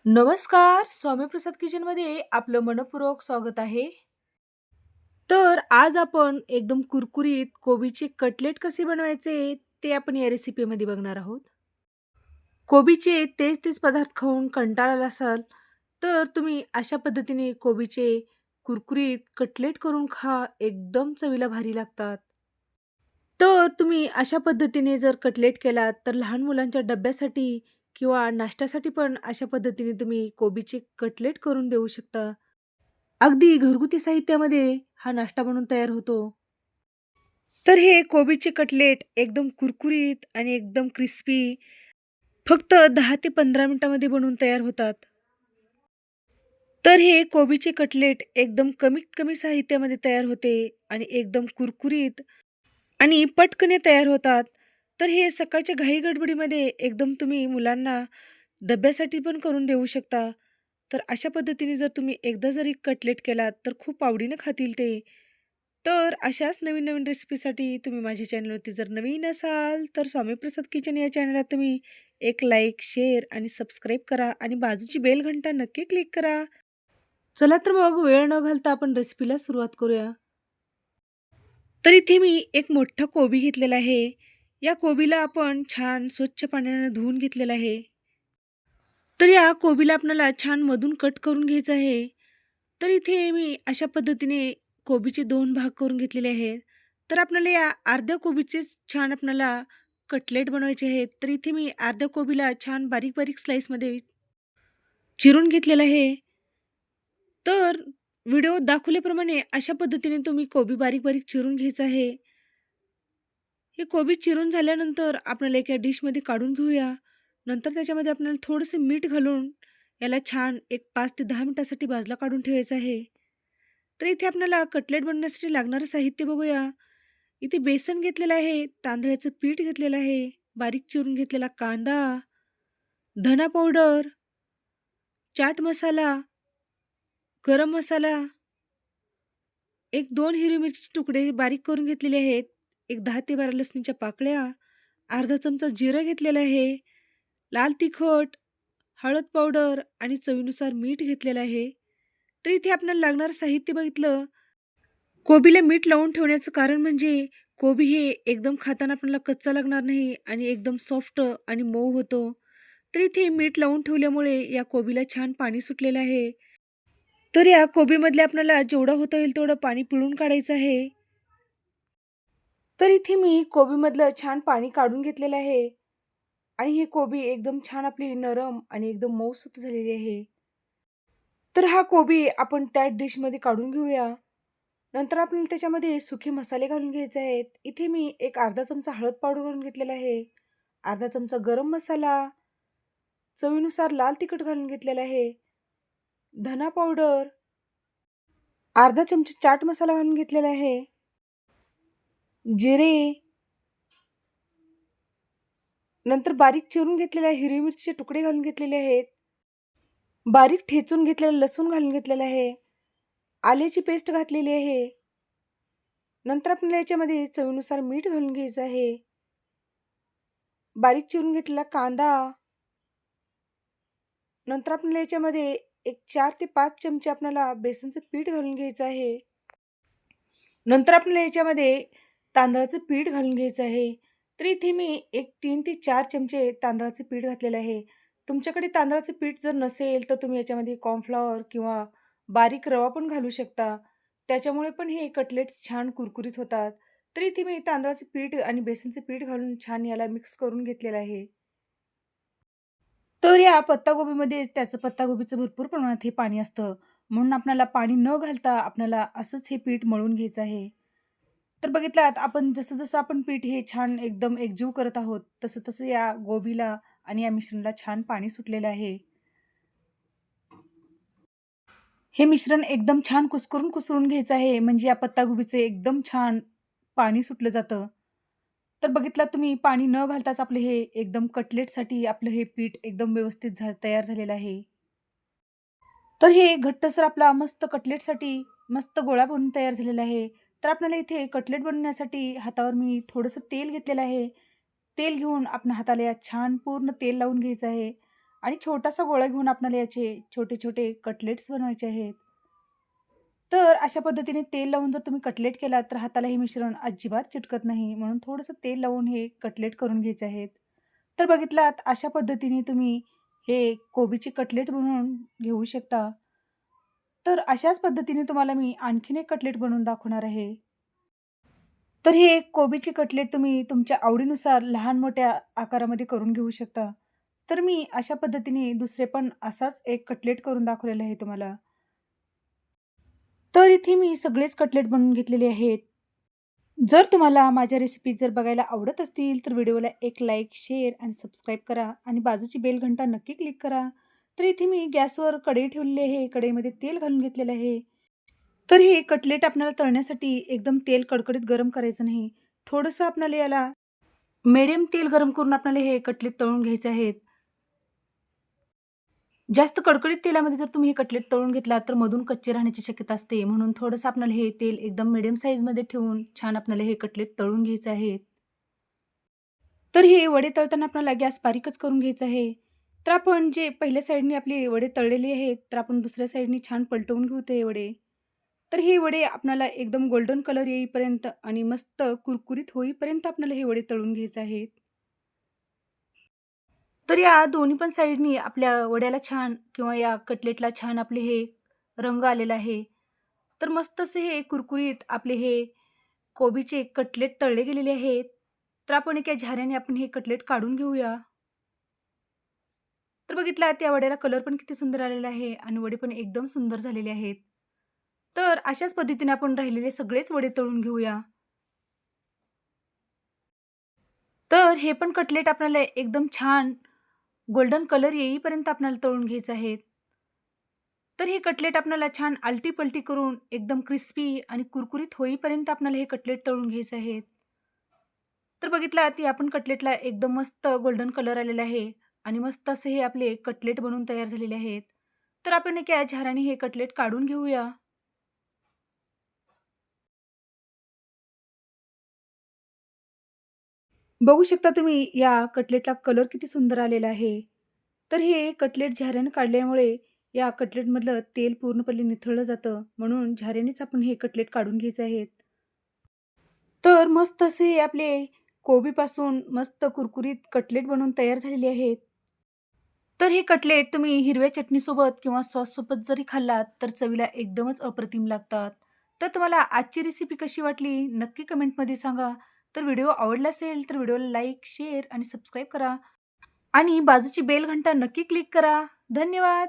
नमस्कार. स्वामीप्रसाद किचनमध्ये आपलं मनःपूर्वक स्वागत आहे. तर आज आपण एकदम कुरकुरीत कोबीचे कटलेट कसे बनवायचे ते आपण या रेसिपीमध्ये बघणार आहोत. कोबीचे तेच-तेच पदार्थ खाऊन कंटाळा आला असाल, तर तुम्ही अशा पद्धतीने कोबीचे कुरकुरीत कटलेट करून खा. एकदम चवीला भारी लागतात. तर तुम्ही अशा पद्धतीने जर कटलेट केलात, तर लहान मुलांच्या डब्यासाठी किंवा नाश्त्यासाठी पण अशा पद्धतीने तुम्ही कोबीचे कटलेट करून देऊ शकता. अगदी घरगुती साहित्यामध्ये हा नाश्ता बनवून तयार होतो. तर हे कोबीचे कटलेट एकदम कुरकुरीत आणि एकदम क्रिस्पी फक्त 10 ते 15 मिनिटांमध्ये बनवून तयार होतात. तर हे कोबीचे कटलेट एकदम कमीत कमी साहित्यामध्ये तयार होते आणि एकदम कुरकुरीत आणि पटकन तयार होतात. तर हे सकाळच्या घाई-गडबडीमध्ये एकदम तुम्ही मुलांना डब्यासाठी पण करून देऊ शकता. तर अशा पद्धतीने जर तुम्ही एकदा जरी कटलेट केलात, तर खूप आवडीनं खातील ते. तर अशाच नवीन-नवीन रेसिपीसाठी तुम्ही माझ्या चॅनलवरती जर नवीन असाल, तर स्वामीप्रसाद किचन या चॅनलला तुम्ही एक लाईक, शेअर आणि सबस्क्राईब करा आणि बाजूची बेल घंटा नक्की क्लिक करा. चला तर मग वेळ न घालता आपण रेसिपीला सुरुवात करूया. तर इथे मी एक मोठा कोबी घेतलेला आहे. या कोबीला आपण छान स्वच्छ पाण्याने धुवून घेतलेलं आहे. तर या कोबीला आपल्याला छान मधून कट करून घ्यायचं आहे. तर इथे मी अशा पद्धतीने कोबीचे 2 भाग करून घेतलेले आहेत. तर आपल्याला या अर्ध्या कोबीचेच छान आपल्याला कटलेट बनवायचे आहेत. तर इथे मी अर्ध्या कोबीला छान बारीक-बारीक स्लाइसमध्ये चिरून घेतलेलं आहे. तर व्हिडिओ दाखवल्याप्रमाणे अशा पद्धतीने तुम्ही कोबी बारीक-बारीक चिरून घ्यायचं आहे. हे कोबी चिरून झाल्यानंतर आपल्याला एका डिशमध्ये काढून घेऊया. नंतर त्याच्यामध्ये आपल्याला थोडंसं मीठ घालून याला छान एक 5 ते 10 मिनिटासाठी बाजूला काढून ठेवायचं आहे. तर इथे आपल्याला कटलेट बनवण्यासाठी लागणारं साहित्य बघूया. इथे बेसन घेतलेलं आहे, तांदळाचं पीठ घेतलेलं आहे, बारीक चिरून घेतलेला कांदा, धना पावडर, चाट मसाला, गरम मसाला, एक 2 हिरवी मिरचीचे तुकडे बारीक करून घेतलेले आहेत, एक 10 ते 12 लसणीच्या पाकळ्या, अर्धा चमचा जिरं घेतलेलं आहे, लाल तिखट, हळद पावडर आणि चवीनुसार मीठ घेतलेलं आहे. तर इथे आपल्याला लागणारं साहित्य बघितलं. कोबीला मीठ लावून ठेवण्याचं कारण म्हणजे कोबी हे एकदम खाताना आपल्याला कच्चा लागणार नाही आणि एकदम सॉफ्ट आणि मऊ होतो. तर इथे मीठ लावून ठेवल्यामुळे या कोबीला छान पाणी सुटलेलं आहे. तर या कोबीमधले आपल्याला जेवढं होता येईल तेवढं पाणी पिळून काढायचं आहे. तर इथे मी कोबीमधलं छान पाणी काढून घेतलेलं आहे आणि ही कोबी एकदम छान आपली नरम आणि एकदम मऊसूत झालेली आहे. तर हा कोबी आपण त्या डिशमध्ये काढून घेऊया. नंतर आपल्याला त्याच्यामध्ये सुखे मसाले घालून घ्यायचे आहेत. इथे मी एक अर्धा चमचा हळद पावडर घालून घेतलेला आहे. अर्धा चमचा गरम मसाला, चवीनुसार लाल तिखट घालून घेतलेला आहे. धना पावडर, अर्धा चमचा चाट मसाला घालून घेतलेला आहे. जिरे, नंतर बारीक चिरून घेतलेल्या हिरवी मिरचीचे तुकडे घालून घेतलेले आहेत. बारीक ठेचून घेतलेलं लसूण घालून घेतलेलं आहे. आल्याची पेस्ट घातलेली आहे. नंतर आपल्याला याच्यामध्ये चवीनुसार मीठ घालून घ्यायचं आहे. बारीक चिरून घेतलेला कांदा, नंतर आपल्याला याच्यामध्ये एक 4 ते 5 चमचे आपल्याला बेसनचं पीठ घालून घ्यायचं आहे. नंतर आपल्याला याच्यामध्ये तांदळाचं पीठ घालून घ्यायचं आहे. तर इथे मी एक 3 ते 4 चमचे तांदळाचं पीठ घातलेलं आहे. तुमच्याकडे तांदळाचं पीठ जर नसेल, तर तुम्ही याच्यामध्ये कॉर्नफ्लॉवर किंवा बारीक रवा पण घालू शकता. त्याच्यामुळे पण हे कटलेट्स छान कुरकुरीत होतात. तर इथे मी तांदळाचं पीठ आणि बेसनचं पीठ घालून छान याला मिक्स करून घेतलेलं आहे. तर या पत्ताकोबीमध्ये त्याचं पत्ताकोबीचं भरपूर प्रमाणात हे पाणी असतं. म्हणून आपल्याला पाणी न घालता आपल्याला असंच हे पीठ मळून घ्यायचं आहे. तर बघितलात आपण जसं-जसं आपण पीठ हे छान एकदम एकजीव करत आहोत, तसं-तसं या गोबीला आणि या मिश्रणाला छान पाणी सुटलेलं आहे. हे मिश्रण एकदम छान कुस्करून-कुस्करून घ्यायचं आहे, म्हणजे या पत्ताकोबीचं एकदम छान पाणी सुटलं जातं. तर बघितलात तुम्ही पाणी न घालताच आपलं हे एकदम कटलेटसाठी आपलं हे पीठ एकदम व्यवस्थित तयार झालेलं आहे. तर हे घट्टसर आपला मस्त कटलेटसाठी मस्त गोळा बनून तयार झालेला आहे. तर आपल्याला इथे कटलेट बनवण्यासाठी हातावर मी थोडंसं तेल घेतलेलं आहे. तेल घेऊन आपण हाताला यात छान पूर्ण तेल लावून घ्यायचं आहे आणि छोटासा गोळा घेऊन आपल्याला याचे छोटे-छोटे कटलेट्स बनवायचे आहेत. तर अशा पद्धतीने तेल लावून जर तुम्ही कटलेट केलात, तर हाताला हे मिश्रण अजिबात चिटकत नाही. म्हणून थोडंसं तेल लावून हे कटलेट करून घ्यायचे आहेत. तर बघितलात अशा पद्धतीने तुम्ही हे कोबीचे कटलेट बनवून घेऊ शकता. तर अशाच पद्धतीने तुम्हाला मी आणखीन एक कटलेट बनवून दाखवणार आहे. तर हे कोबीचे कटलेट तुम्ही तुमच्या आवडीनुसार लहान-मोठ्या आकारामध्ये करून घेऊ शकता. तर मी अशा पद्धतीने दुसरे पण असाच एक कटलेट करून दाखवलेला आहे तुम्हाला. तर इथे मी सगळेच कटलेट बनवून घेतलेले आहेत. जर तुम्हाला माझ्या रेसिपी जर बघायला आवडत असतील, तर व्हिडिओला एक लाईक, शेअर आणि सबस्क्राईब करा आणि बाजूची बेल घंटा नक्की क्लिक करा. तर इथे मी गॅसवर कढई ठेवलेली आहे. कढईमध्ये तेल घालून घेतलेलं आहे. तर हे कटलेट आपल्याला तळण्यासाठी एकदम तेल कडकडीत गरम करायचं नाही. थोडंसं आपल्याला याला मीडियम तेल गरम करून आपल्याला हे कटलेट तळून घ्यायचे आहेत. जास्त कडकडीत तेलामध्ये जर तुम्ही हे कटलेट तळून घेतला, तर मधून कच्चे राहण्याची शक्यता असते. म्हणून थोडंसं आपल्याला हे तेल एकदम मीडियम साईजमध्ये ठेवून छान आपल्याला हे कटलेट तळून घ्यायचे आहेत. तर हे वडे तळताना आपल्याला गॅस बारीकच करून घ्यायचा आहे. तर आपण जे पहिल्या साईडने आपले वडे तळलेले आहेत, तर आपण दुसऱ्या साईडने छान पलटवून घेऊ ते वडे. तर हे वडे आपल्याला एकदम गोल्डन कलर येईपर्यंत आणि मस्त कुरकुरीत होईपर्यंत आपल्याला हे वडे तळून घ्यायचे आहेत. तर या दोन्ही पण साइडनी आपल्या वड्याला छान किंवा या कटलेटला छान आपले हे रंग आलेला आहे. तर मस्त असे हे कुरकुरीत आपले हे कोबीचे कटलेट तळले गेलेले आहेत. तर आपण एका झाऱ्याने आपण हे कटलेट काढून घेऊया. तर बघितला त्या वड्याला कलर पण किती सुंदर आलेला आहे आणि वडे पण एकदम सुंदर झालेले आहेत. तर अशाच पद्धतीने आपण राहिलेले सगळेच वडे तळून घेऊया. तर हे पण कटलेट आपल्याला एकदम छान गोल्डन कलर येईपर्यंत आपल्याला तळून घ्यायचे आहेत. तर हे कटलेट आपल्याला छान आलटी-पलटी करून एकदम क्रिस्पी आणि कुरकुरीत होईपर्यंत आपल्याला हे कटलेट तळून घ्यायचे आहेत. तर बघितला की आपण कटलेटला एकदम मस्त गोल्डन कलर आलेला आहे आणि मस्त असे हे आपले कटलेट बनून तयार झालेले आहेत. तर आपण एका झाऱ्याने हे कटलेट काढून घेऊया. बघू शकता तुम्ही या कटलेटला कलर किती सुंदर आलेला आहे. तर हे कटलेट झाऱ्याने काढल्यामुळे या कटलेटमधलं तेल पूर्णपणे निथळलं जातं. म्हणून झाऱ्यानेच आपण हे कटलेट काढून घ्यायचे आहेत. तर मस्त असे आपले कोबीपासून मस्त कुरकुरीत कटलेट बनवून तयार झालेले आहेत. तर हे कटलेट तुम्ही हिरव्या चटणीसोबत किंवा सॉससोबत जरी खाल्लात, तर चवीला एकदमच अप्रतिम लागतात. तर तुम्हाला आजची रेसिपी कशी वाटली नक्की कमेंटमध्ये सांगा. तर व्हिडिओ आवडला असेल तर व्हिडिओला लाईक, शेअर आणि सबस्क्राईब करा आणि बाजूची बेल घंटा नक्की क्लिक करा. धन्यवाद.